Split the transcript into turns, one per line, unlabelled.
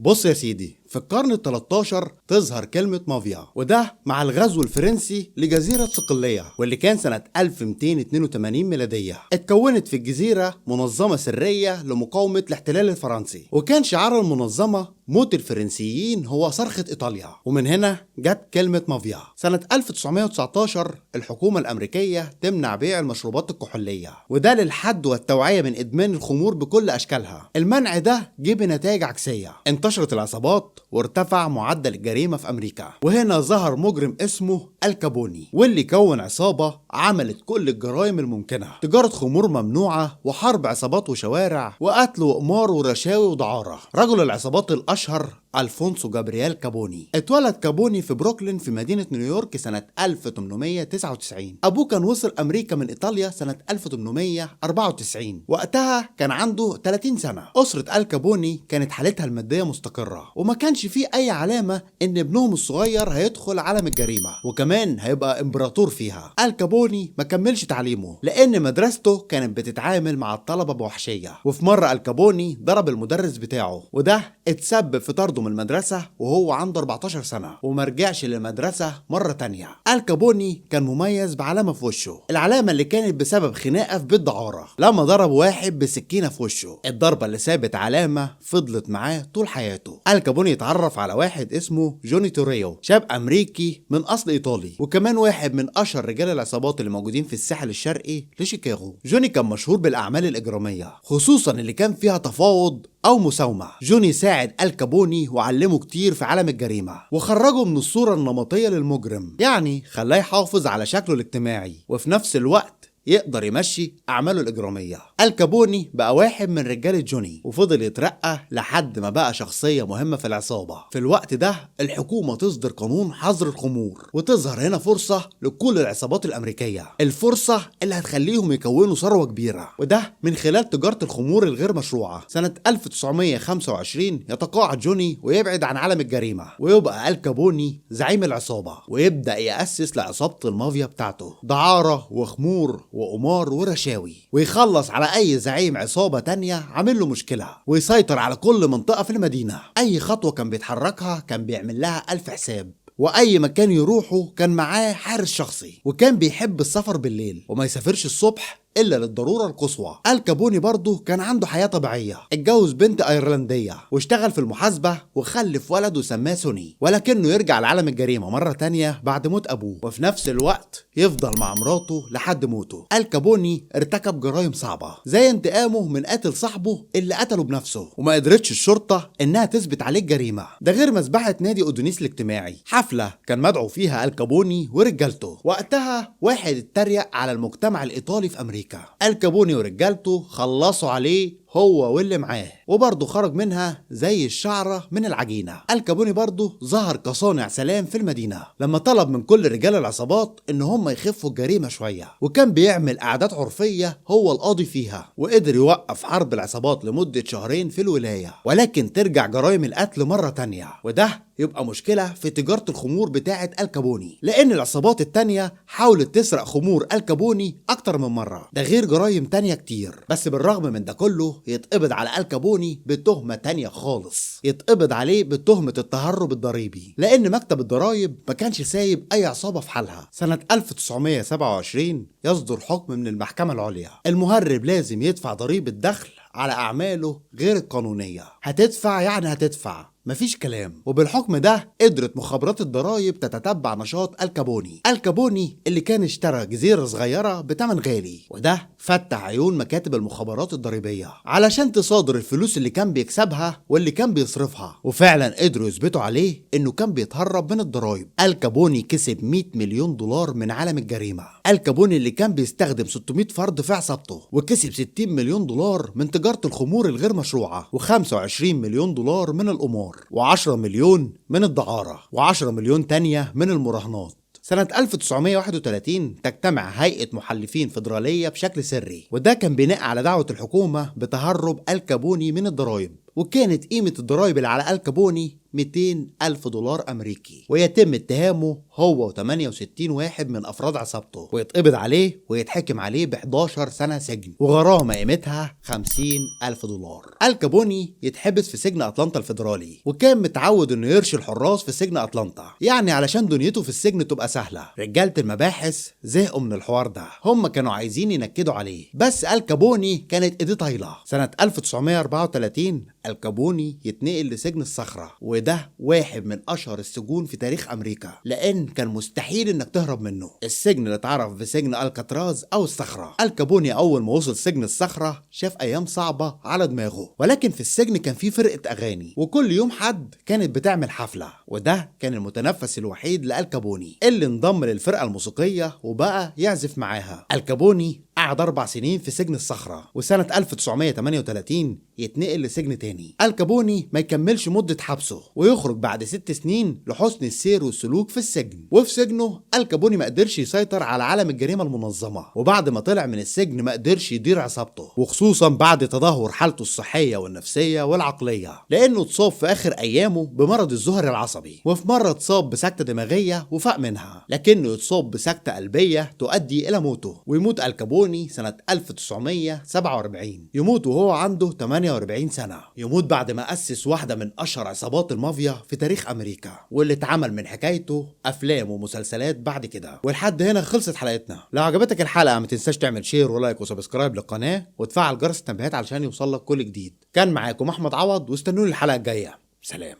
بص يا سيدي، في القرن ال 13 تظهر كلمة مافيا، وده مع الغزو الفرنسي لجزيرة صقلية، واللي كان سنة 1282 ميلادية. اتكونت في الجزيرة منظمة سرية لمقاومة الاحتلال الفرنسي، وكان شعار المنظمة موت الفرنسيين هو صرخة إيطاليا، ومن هنا جت كلمة مافيا. سنة 1919 الحكومة الأمريكية تمنع بيع المشروبات الكحولية، وده للحد والتوعية من إدمان الخمور بكل أشكالها. المنع ده جه بنتائج عكسية، انتشرت العصابات وارتفع معدل الجريمة في أمريكا، وهنا ظهر مجرم اسمه الكابوني، واللي كون عصابة عملت كل الجرائم الممكنة: تجارة خمور ممنوعة، وحرب عصابات وشوارع، وقتل وقمار ورشاوي ودعارة. رجل العصابات الأشهر ألفونسو جابرييل كابوني. اتولد كابوني في بروكلين في مدينة نيويورك سنة 1899. أبوه كان وصل أمريكا من إيطاليا سنة 1894، وقتها كان عنده 30 سنة. أسرة الكابوني كانت حالتها المادية مستقرة، وما كانش فيه أي علامة إن ابنهم الصغير هيدخل عالم الجريمة وكمان هيبقى إمبراطور فيها. الكابوني ما كملش تعليمه لأن مدرسته كانت بتتعامل مع الطلبة بوحشية، وفي مرة الكابوني ضرب المدرس بتاعه، وده اتسبب في طرده من المدرسة وهو عنده 14 سنة، ومرجعش للمدرسة مرة تانية. الكابوني كان مميز بعلامة في وشه، العلامة اللي كانت بسبب خناقة في بيت دعارة لما ضرب واحد بسكينة في وشه. الضربة اللي سابت علامة فضلت معاه طول حياته. الكابوني اتعرف على واحد اسمه جوني توريو، شاب أمريكي من أصل إيطالي، وكمان واحد من أشهر رجال العصابات اللي موجودين في الساحل الشرقي لشيكاغو. جوني كان مشهور بالأعمال الإجرامية، خصوصا اللي كان فيها تفاوض أو مساومة. جوني ساعد الكابوني وعلمه كتير في عالم الجريمة، وخرجه من الصورة النمطية للمجرم، يعني خلاه يحافظ على شكله الاجتماعي وفي نفس الوقت يقدر يمشي أعماله الإجرامية. الكابوني بقى واحد من رجالة جوني، وفضل يترقى لحد ما بقى شخصية مهمة في العصابة. في الوقت ده الحكومة تصدر قانون حظر الخمور، وتظهر هنا فرصة لكل العصابات الأمريكية، الفرصة اللي هتخليهم يكونوا ثروة كبيرة، وده من خلال تجارة الخمور الغير مشروعة. سنة 1925 يتقاعد جوني ويبعد عن عالم الجريمة، ويبقى الكابوني زعيم العصابة، ويبدأ يأسس لعصابة المافيا بتاعته: دعارة وخمور وقمار ورشاوي، ويخلص على اي زعيم عصابة تانية عامل له مشكلة، ويسيطر على كل منطقة في المدينة. اي خطوة كان بيتحركها كان بيعمل لها 1000 حساب، واي مكان يروحه كان معاه حارس شخصي، وكان بيحب السفر بالليل وما يسافرش الصبح الا للضروره القصوى. الكابوني برضه كان عنده حياه طبيعيه، اتجوز بنت ايرلنديه واشتغل في المحاسبه وخلف ولد وسماه سوني، ولكنه يرجع لعالم الجريمه مره تانية بعد موت ابوه، وفي نفس الوقت يفضل مع مراته لحد موته. الكابوني ارتكب جرائم صعبه زي انتقامه من قاتل صاحبه اللي قتله بنفسه، وما قدرتش الشرطه انها تثبت عليه الجريمه. ده غير مذبحه نادي اودونيس الاجتماعي، حفله كان مدعو فيها الكابوني ورجالته. وقتها واحد اتريق على المجتمع الايطالي في امريكا. الكابوني ورجالته خلصوا عليه هو واللي معاه، وبرضه خرج منها زي الشعرة من العجينة. الكابوني برضه ظهر كصانع سلام في المدينة لما طلب من كل رجال العصابات ان هم يخفوا الجريمة شوية، وكان بيعمل قعدات عرفية هو القاضي فيها، وقدر يوقف حرب العصابات لمدة شهرين في الولاية. ولكن ترجع جرائم القتل مرة تانية، وده يبقى مشكلة في تجارة الخمور بتاعة الكابوني، لأن العصابات التانية حاولت تسرق خمور الكابوني أكتر من مرة، ده غير جرائم تانية كتير. بس بالرغم من ده كله يتقبض على الكابوني بتهمة تانية خالص، يتقبض عليه بتهمة التهرب الضريبي، لأن مكتب الضرايب ما كانش سايب أي عصابة في حالها. سنة 1927 يصدر حكم من المحكمة العليا: المهرب لازم يدفع ضريبة دخل على أعماله غير القانونية. هتدفع يعني هتدفع، مفيش كلام. وبالحكم ده قدرت مخابرات الضرايب تتتبع نشاط الكابوني. الكابوني اللي كان اشترى جزيرة صغيرة بتمن غالي، وده فتح عيون مكاتب المخابرات الضريبية علشان تصادر الفلوس اللي كان بيكسبها واللي كان بيصرفها، وفعلا قدروا يثبتوا عليه انه كان بيتهرب من الضرايب. الكابوني كسب 100 مليون دولار من عالم الجريمة. الكابوني اللي كان بيستخدم 600 فرد في عصابته، وكسب 60 مليون دولار من تجارة الخمور الغير مشروعة، و25 مليون دولار من القمار، و10 مليون من الدعارة، و10 مليون تانية من المراهنات. سنة 1931 تجتمع هيئة محلفين فيدرالية بشكل سري، وده كان بناء على دعوة الحكومة بتهرب الكابوني من الضرائب. وكانت قيمة الضرائب اللي على الكابوني 200,000 دولار أمريكي، ويتم اتهامه هو و68 واحد من أفراد عصابته، ويتقبض عليه ويتحكم عليه ب11 سنة سجن وغرامة قيمتها 50,000 دولار. الكابوني يتحبس في سجن أتلانتا الفيدرالي، وكان متعود إنه يرشي الحراس في سجن أتلانتا، يعني علشان دنيته في السجن تبقى سهلة. رجالة المباحث زهقوا من الحوار ده، هم كانوا عايزين ينكدوا عليه، بس الكابوني كانت ايديه طايله. سنة 1934 الكابوني يتنقل لسجن الصخرة، وده واحد من اشهر السجون في تاريخ امريكا، لان كان مستحيل انك تهرب منه. السجن اللي اتعرف بسجن الكاتراز او الصخرة. الكابوني اول ما وصل سجن الصخرة شاف ايام صعبة على دماغه، ولكن في السجن كان في فرقة اغاني، وكل يوم حد كانت بتعمل حفلة، وده كان المتنفس الوحيد لالكابوني اللي انضم للفرقة الموسيقية وبقى يعزف معاها. الكابوني قعد 4 سنين في سجن الصخرة، وسنة 1938 يتنقل لسجن تاني. الكابوني ما يكملش مدة حبسه ويخرج بعد 6 سنين لحسن السير والسلوك في السجن. وفي سجنه الكابوني ما قدرش يسيطر على عالم الجريمة المنظمة، وبعد ما طلع من السجن ما قدرش يدير عصابته، وخصوصا بعد تدهور حالته الصحية والنفسية والعقلية، لأنه اتصاب في آخر أيامه بمرض الزهر العصبي، وفي مرة اتصاب بسكتة دماغية وفاق منها، لكنه يتصاب بسكتة قلبية تؤدي إلى موته، ويموت الكابوني سنة 1947. يموت وهو عنده 48 سنة. يموت بعد ما أسس واحدة من أشهر عصابات المافيا في تاريخ أمريكا، واللي اتعمل من حكايته أفلام ومسلسلات بعد كده. ولحد هنا خلصت حلقتنا. لو عجبتك الحلقة ما تنساش تعمل شير ولايك وسبسكرايب للقناة وتفعل جرس التنبيهات علشان يوصلك كل جديد. كان معاكم أحمد عوض، واستنوني الحلقة الجاية. سلام.